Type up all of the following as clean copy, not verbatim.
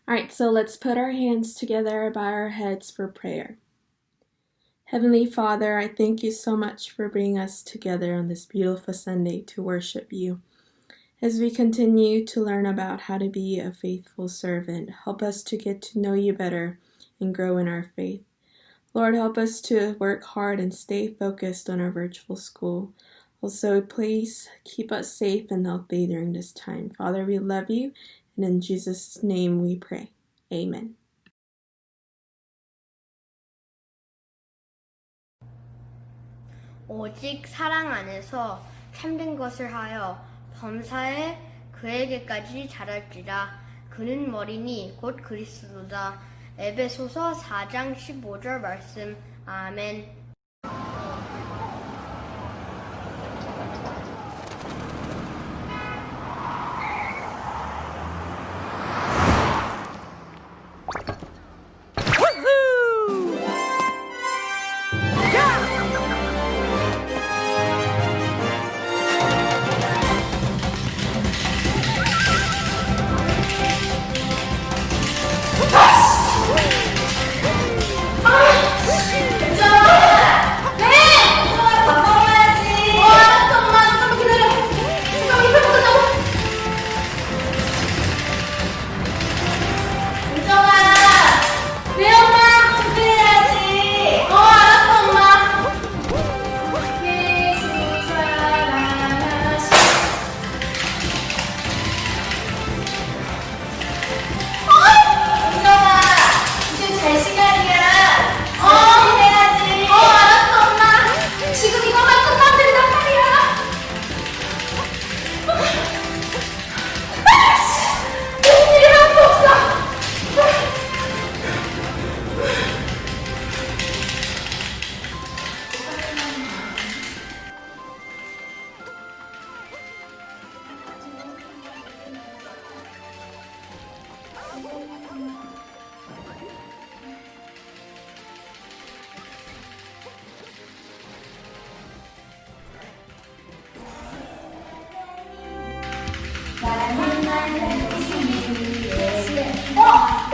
Alright, so let's put our hands together, bow our heads for prayer. Heavenly Father, I thank you so much for bringing us together on this beautiful Sunday to worship you. As we continue to learn about how to be a faithful servant, help us to get to know you better and grow in our faith. Lord, help us to work hard and stay focused on our virtual school. Also, please keep us safe and healthy during this time. Father, we love you, and in Jesus' name we pray. Amen. 오직 사랑 안에서 참된 것을 하여 범사에 그에게까지 자랄지라. 그는 머리니 곧 그리스도다. 에베소서 4장 15절 말씀. 아멘.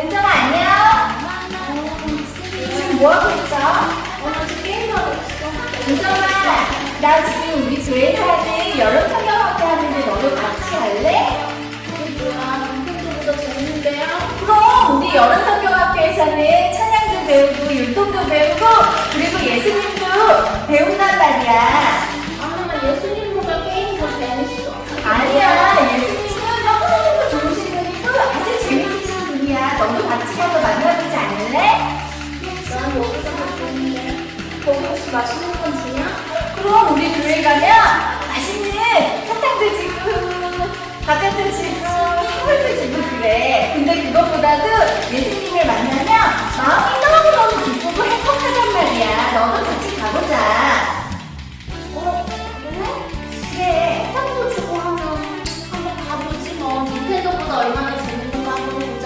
은정아 안녕? 지금 뭐하고 있어? 나 지금 게임하고 있어. 은정아 나 지금 우리 교회에서 하는 여름 성경학교 하는데 너도 같이 할래? 이게 뭐야? 남편들보다 재밌는데요? 그럼 우리 여름 성경학교에서는 찬양도 배우고 율동도 배우고 그리고 예수님도 배운단 말이야. 나 예수님보다 게임이 더 재밌어. 아니야 예수님은 너무너무 좋으신 분이고 아주 재밌으신 분이야. 너도 같이 가서 만나보지 않을래? 난 여기서 할 건데. 거기 혹시 맛있는 건 주냐? 그럼 우리 교회 가면 맛있는 사탕도 주고 과자도 주고 선물도 주고 그래. 근데 그것보다도 예수님을 만나면 마음이 너무너무 기쁘고 행복하단 말이야. 너도 같이 가보자. 그래? 그래. 사탕도 주고 하면 한번 가보지 뭐. 닌텐도보다 얼마나 재밌는가 한번 보자.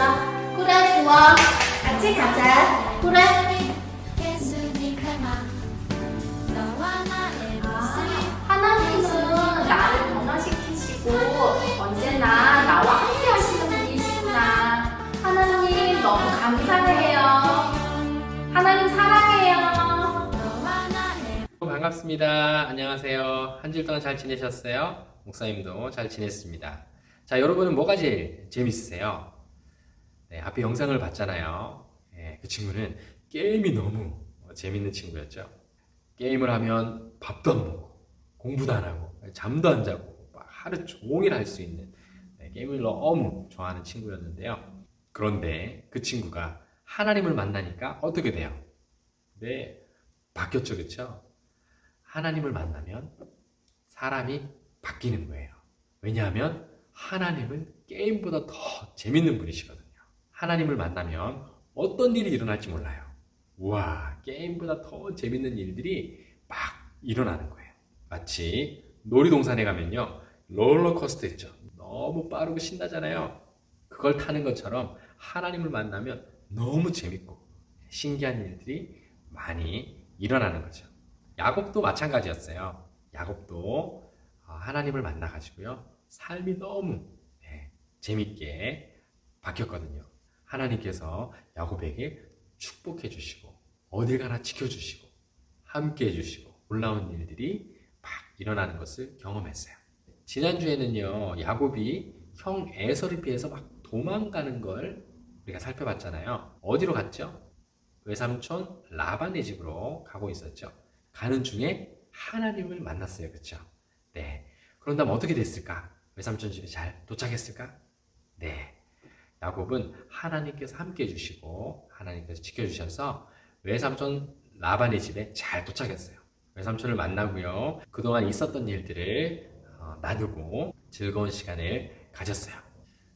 그래, 좋아. 같이 가자. 그래. 하나님은 나를 변화시키시고 언제나 나와 함께 하시는 분이시구나. 하나님 너무 감사해요. 하나님 사랑해요. 반갑습니다. 안녕하세요. 한 주일 동안 잘 지내셨어요? 목사님도 잘 지냈습니다. 자, 여러분은 뭐가 제일 재밌으세요? 네, 앞에 영상을 봤잖아요. 네, 그 친구는 게임이 너무 재밌는 친구였죠. 게임을 하면 밥도 안 먹고 공부도 안 하고 잠도 안 자고 막 하루 종일 할 수 있는 게임을 너무 좋아하는 친구였는데요. 그런데 그 친구가 하나님을 만나니까 어떻게 돼요? 네, 바뀌었죠, 그렇죠? 하나님을 만나면 사람이 바뀌는 거예요. 왜냐하면 하나님은 게임보다 더 재밌는 분이시거든요. 하나님을 만나면 어떤 일이 일어날지 몰라요. 우와, 게임보다 더 재밌는 일들이 막 일어나는 거예요. 마치 놀이동산에 가면요, 롤러코스터 있죠. 너무 빠르고 신나잖아요. 그걸 타는 것처럼 하나님을 만나면 너무 재밌고 신기한 일들이 많이 일어나는 거죠. 야곱도 마찬가지였어요. 야곱도 하나님을 만나가지고요, 삶이 너무 재밌게 바뀌었거든요. 하나님께서 야곱에게 축복해 주시고 어딜 가나 지켜주시고 함께 해주시고 놀라운 일들이 막 일어나는 것을 경험했어요. 지난주에는요, 야곱이 형 에서를 피해서 막 도망가는 걸 우리가 살펴봤잖아요. 어디로 갔죠? 외삼촌 라반의 집으로 가고 있었죠. 가는 중에 하나님을 만났어요. 그렇죠? 네. 그런 다음 어떻게 됐을까? 외삼촌 집에 잘 도착했을까? 네. 야곱은 하나님께서 함께 해주시고 하나님께서 지켜주셔서 외삼촌 라반의 집에 잘 도착했어요. 외삼촌을 만나고요. 그동안 있었던 일들을 나누고 즐거운 시간을 가졌어요.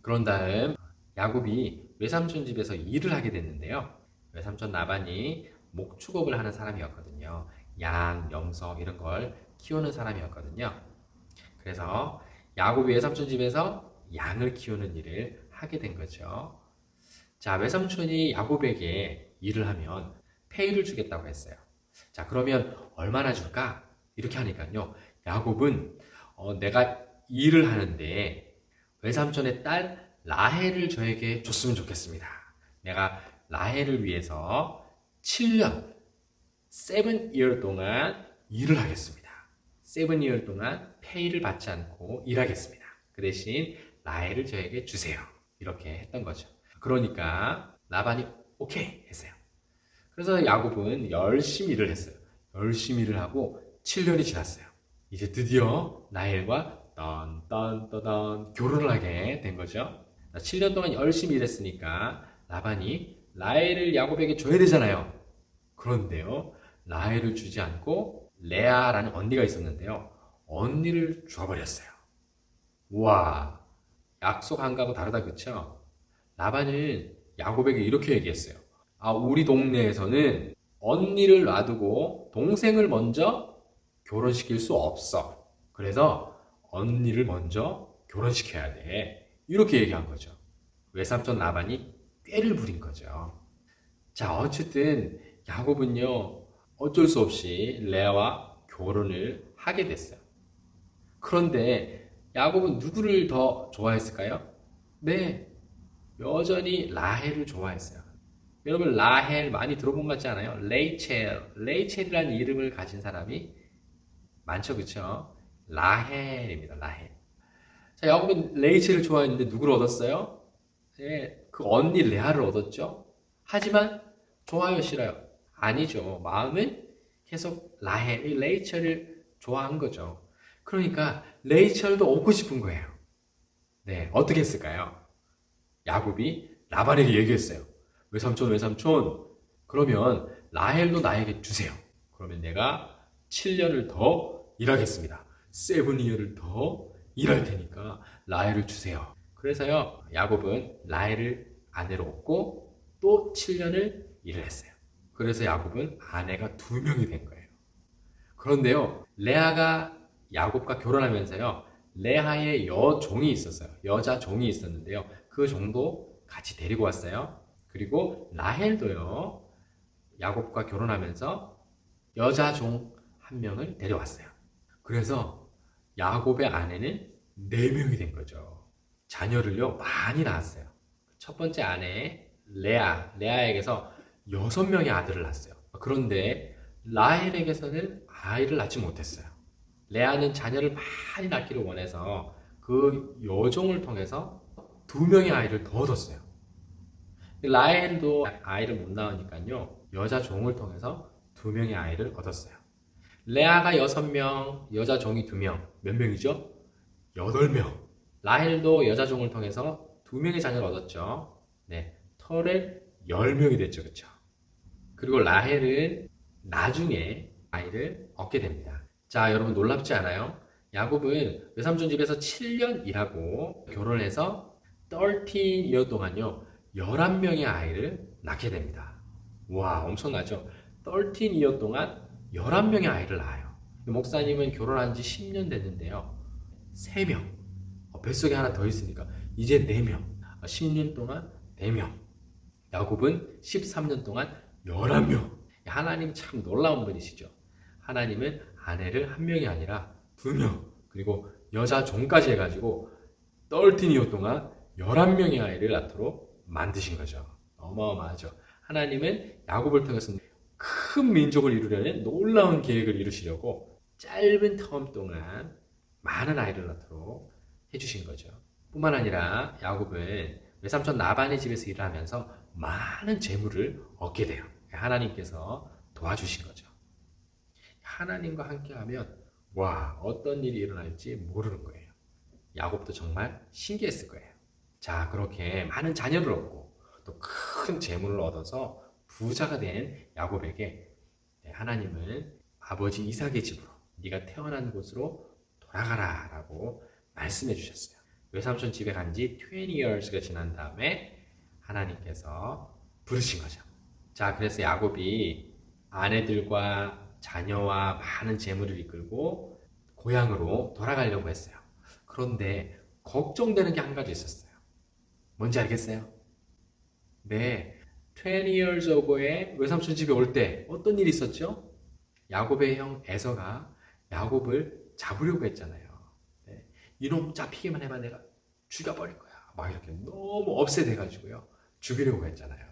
그런 다음 야곱이 외삼촌 집에서 일을 하게 됐는데요. 외삼촌 라반이 목축업을 하는 사람이었거든요. 양, 염소 이런 걸 키우는 사람이었거든요. 그래서 야곱이 외삼촌 집에서 양을 키우는 일을 하게 된 거죠. 자, 외삼촌이 야곱에게 일을 하면 페이를 주겠다고 했어요. 자, 그러면 얼마나 줄까? 이렇게 하니까요. 야곱은 내가 일을 하는데 외삼촌의 딸 라헬을 저에게 줬으면 좋겠습니다. 내가 라헬을 위해서 7년, 7year 동안 일을 하겠습니다. 7year 동안 페이를 받지 않고 일하겠습니다. 그 대신 라헬을 저에게 주세요. 이렇게 했던 거죠. 그러니까 라반이 오케이 했어요. 그래서 야곱은 열심히 일을 했어요. 열심히 일을 하고 7년이 지났어요. 이제 드디어 라헬과 딴딴따단 결혼을 하게 된 거죠. 7년 동안 열심히 일했으니까 라반이 라헬을 야곱에게 줘야 되잖아요. 그런데요, 라헬을 주지 않고 레아라는 언니가 있었는데요. 언니를 줘버렸어요. 우와, 약속한 거하고 다르다, 그쵸? 라반은 야곱에게 이렇게 얘기했어요. 아, 우리 동네에서는 언니를 놔두고 동생을 먼저 결혼시킬 수 없어. 그래서 언니를 먼저 결혼시켜야 돼. 이렇게 얘기한 거죠. 외삼촌 라반이 꾀를 부린 거죠. 자, 어쨌든 야곱은요, 어쩔 수 없이 레아와 결혼을 하게 됐어요. 그런데 야곱은 누구를 더 좋아했을까요? 네, 여전히 라헬을 좋아했어요. 여러분, 라헬 많이 들어본 것 같지 않아요? 레이첼이라는 이름을 가진 사람이 많죠, 그쵸? 라헬입니다, 라헬. 자, 야곱은 레이첼을 좋아했는데 누구를 얻었어요? 네, 그 언니 레아를 얻었죠? 하지만 좋아요, 싫어요? 아니죠. 마음은 계속 라헬, 레이첼을 좋아한 거죠. 그러니까 레이첼도 얻고 싶은 거예요. 네, 어떻게 했을까요? 야곱이 라반에게 얘기했어요. 외삼촌, 그러면 라헬도 나에게 주세요. 그러면 내가 7년을 더 일하겠습니다. 7year를 더 일할 테니까 라헬을 주세요. 그래서요, 야곱은 라헬을 아내로 얻고 또 7년을 일을 했어요. 그래서 야곱은 아내가 2명이 된 거예요. 그런데요, 레아가 야곱과 결혼하면서요, 레아의 여종이 있었어요. 여자 종이 있었는데요, 그 종도 같이 데리고 왔어요. 그리고 라헬도요, 야곱과 결혼하면서 여자 종 1명을 데려왔어요. 그래서 야곱의 아내는 4명이 된 거죠. 자녀를요, 많이 낳았어요. 첫 번째 아내 레아에게서 6명의 아들을 낳았어요. 그런데 라헬에게서는 아이를 낳지 못했어요. 레아는 자녀를 많이 낳기를 원해서 그 여종을 통해서 2명의 아이를 더 얻었어요. 라헬도 아이를 못 낳으니까요, 여자 종을 통해서 2명의 아이를 얻었어요. 레아가 6명, 여자 종이 2명. 몇 명이죠? 8명. 라헬도 여자 종을 통해서 2명의 자녀를 얻었죠. 네, 토탈 10명이 됐죠, 그쵸? 그리고 라헬은 나중에 아이를 얻게 됩니다. 자, 여러분 놀랍지 않아요? 야곱은 외삼촌 집에서 7년 일하고 결혼해서 13year 동안요, 11명의 아이를 낳게 됩니다. 와, 엄청나죠? 13year 동안 11명의 아이를 낳아요. 목사님은 결혼한 지 10년 됐는데요, 3명. 뱃속에 하나 더 있으니까 이제 4명. 10년 동안 4명. 야곱은 13년 동안 11명. 하나님 참 놀라운 분이시죠. 하나님은 아내를 1명이 아니라 2명, 그리고 여자 종까지 해가지고 13year 동안 11명의 아이를 낳도록 만드신 거죠. 어마어마하죠. 하나님은 야곱을 통해서 큰 민족을 이루려는 놀라운 계획을 이루시려고 짧은 텀 동안 많은 아이를 낳도록 해주신 거죠. 뿐만 아니라 야곱은 외삼촌 라반의 집에서 일을 하면서 많은 재물을 얻게 돼요. 하나님께서 도와주신 거죠. 하나님과 함께하면 와, 어떤 일이 일어날지 모르는 거예요. 야곱도 정말 신기했을 거예요. 자, 그렇게 많은 자녀를 얻고 또 큰 재물을 얻어서 부자가 된 야곱에게 하나님은 아버지 이삭의 집으로 네가 태어난 곳으로 돌아가라 라고 말씀해 주셨어요. 외삼촌 집에 간 지 20years가 지난 다음에 하나님께서 부르신 거죠. 자, 그래서 야곱이 아내들과 자녀와 많은 재물을 이끌고 고향으로 돌아가려고 했어요. 그런데 걱정되는 게 한 가지 있었어요. 뭔지 알겠어요? 네, 20 years ago에 외삼촌 집에 올 때 어떤 일이 있었죠? 야곱의 형 에서가 야곱을 잡으려고 했잖아요. 네, 이놈 잡히기만 해봐 내가 죽여버릴 거야. 막 이렇게 너무 업세돼가지고요. 죽이려고 했잖아요.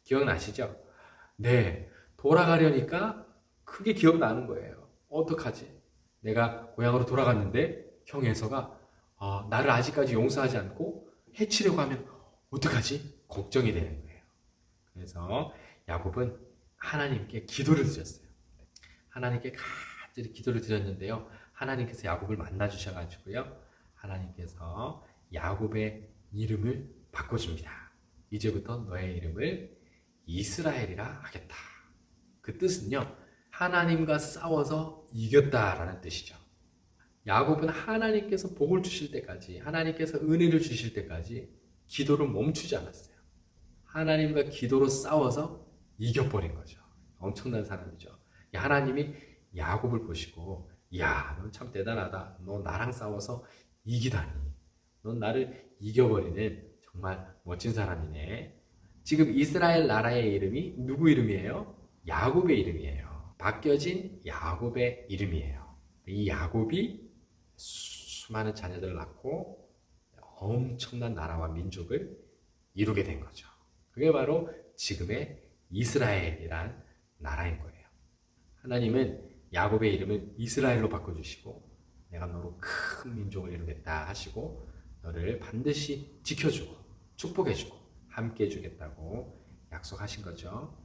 기억나시죠? 네, 돌아가려니까 그게 기억나는 거예요. 어떡하지? 내가 고향으로 돌아갔는데 형 에서가 나를 아직까지 용서하지 않고 해치려고 하면 어떡하지? 걱정이 되는 거예요. 그래서 야곱은 하나님께 기도를 드렸어요. 하나님께 간절히 기도를 드렸는데요. 하나님께서 야곱을 만나 주셔가지고요. 하나님께서 야곱의 이름을 바꿔줍니다. 이제부터 너의 이름을 이스라엘이라 하겠다. 그 뜻은요, 하나님과 싸워서 이겼다라는 뜻이죠. 야곱은 하나님께서 복을 주실 때까지, 하나님께서 은혜를 주실 때까지 기도를 멈추지 않았어요. 하나님과 기도로 싸워서 이겨버린 거죠. 엄청난 사람이죠. 하나님이 야곱을 보시고, 야, 넌 참 대단하다. 너 나랑 싸워서 이기다니. 넌 나를 이겨버리는 정말 멋진 사람이네. 지금 이스라엘 나라의 이름이 누구 이름이에요? 야곱의 이름이에요. 바뀌어진 야곱의 이름이에요. 이 야곱이 수많은 자녀들을 낳고 엄청난 나라와 민족을 이루게 된 거죠. 그게 바로 지금의 이스라엘이란 나라인 거예요. 하나님은 야곱의 이름을 이스라엘로 바꿔주시고 내가 너로 큰 민족을 이루겠다 하시고 너를 반드시 지켜주고 축복해주고 함께 해주겠다고 약속하신 거죠.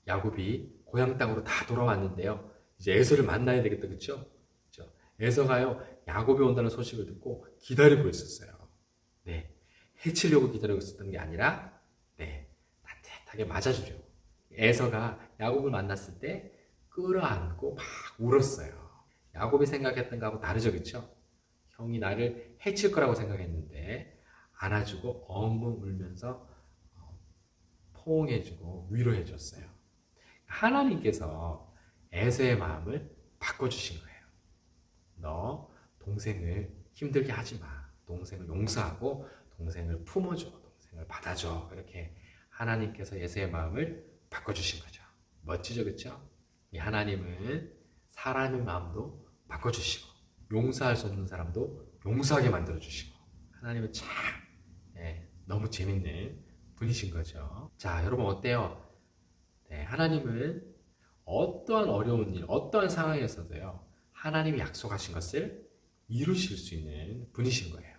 야곱이 고향 땅으로 다 돌아왔는데요. 이제 에서를 만나야 되겠다, 그렇죠? 에서가요, 야곱이 온다는 소식을 듣고 기다리고 있었어요. 네, 해치려고 기다리고 있었던 게 아니라, 네, 따뜻하게 맞아주려고. 에서가 야곱을 만났을 때 끌어안고 막 울었어요. 야곱이 생각했던 거하고 다르죠, 그렇죠? 형이 나를 해칠 거라고 생각했는데 안아주고 엉엉 울면서 포옹해주고 위로해줬어요. 하나님께서 에서의 마음을 바꿔주신 거예요. 너 동생을 힘들게 하지 마. 동생을 용서하고 동생을 품어줘. 동생을 받아줘. 이렇게 하나님께서 에서의 마음을 바꿔주신 거죠. 멋지죠, 그렇죠? 이 하나님은 사람의 마음도 바꿔주시고 용서할 수 없는 사람도 용서하게 만들어주시고 하나님은 참 너무 재밌는 분이신 거죠. 자, 여러분 어때요? 네, 하나님은 어떠한 어려운 일, 어떠한 상황에서도요, 하나님이 약속하신 것을 이루실 수 있는 분이신 거예요.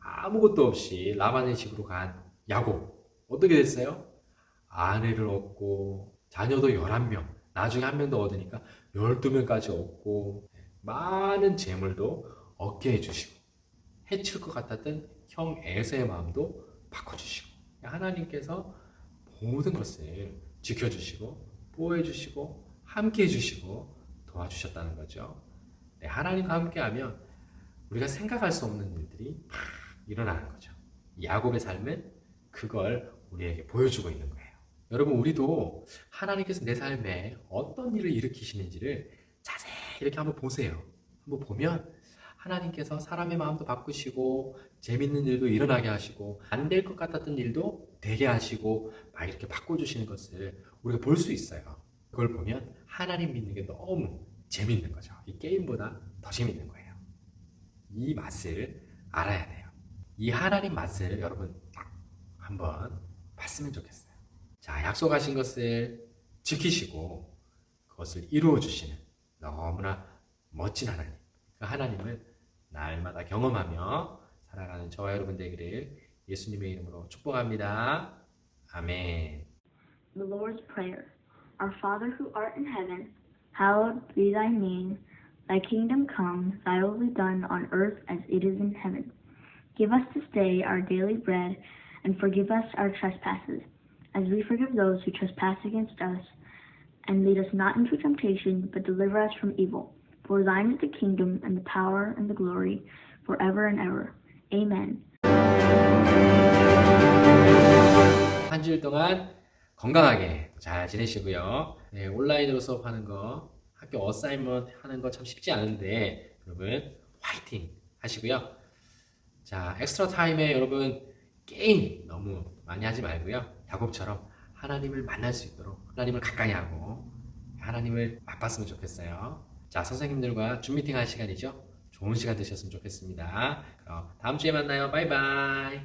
아무것도 없이 라반의 집으로 간 야곱, 어떻게 됐어요? 아내를 얻고 자녀도 11명, 나중에 한 명 더 얻으니까 12명까지 얻고 많은 재물도 얻게 해주시고 해칠 것 같았던 형 에서의 마음도 바꿔주시고 하나님께서 모든 것을 지켜주시고 보호해주시고 함께 해주시고 도와주셨다는 거죠. 네, 하나님과 함께하면 우리가 생각할 수 없는 일들이 막 일어나는 거죠. 야곱의 삶은 그걸 우리에게 보여주고 있는 거예요. 여러분, 우리도 하나님께서 내 삶에 어떤 일을 일으키시는지를 자세히 이렇게 한번 보세요. 한번 보면 하나님께서 사람의 마음도 바꾸시고 재밌는 일도 일어나게 하시고 안 될 것 같았던 일도 되게 하시고 막 이렇게 바꿔주시는 것을 우리가 볼 수 있어요. 그걸 보면 하나님 믿는 게 너무 재밌는 거죠. 이 게임보다 더 재밌는 거예요. 이 맛을 알아야 돼요. 이 하나님 맛을 여러분 딱 한번 봤으면 좋겠어요. 자, 약속하신 것을 지키시고 그것을 이루어 주시는 너무나 멋진 하나님. 그 하나님을 날마다 경험하며 살아가는 저와 여러분 되기를 예수님의 이름으로 축복합니다. 아멘. The Lord's Prayer. Our Father who art in heaven, hallowed be thy name. Thy kingdom come, thy will be done on earth as it is in heaven. Give us this day our daily bread, and forgive us our trespasses, as we forgive those who trespass against us. And lead us not into temptation, but deliver us from evil. For thine is the kingdom, and the power, and the glory, forever and ever. Amen. 한 주일 동안 건강하게 잘 지내시고요. 네, 온라인으로 수업하는 거, 학교 어사이먼트 하는 거 참 쉽지 않은데 여러분 화이팅 하시고요. 자, 엑스트라 타임에 여러분 게임 너무 많이 하지 말고요. 야곱처럼 하나님을 만날 수 있도록 하나님을 가까이 하고 하나님을 맛봤으면 좋겠어요. 자, 선생님들과 줌 미팅 할 시간이죠. 좋은 시간 되셨으면 좋겠습니다. 그럼 다음 주에 만나요. 바이바이.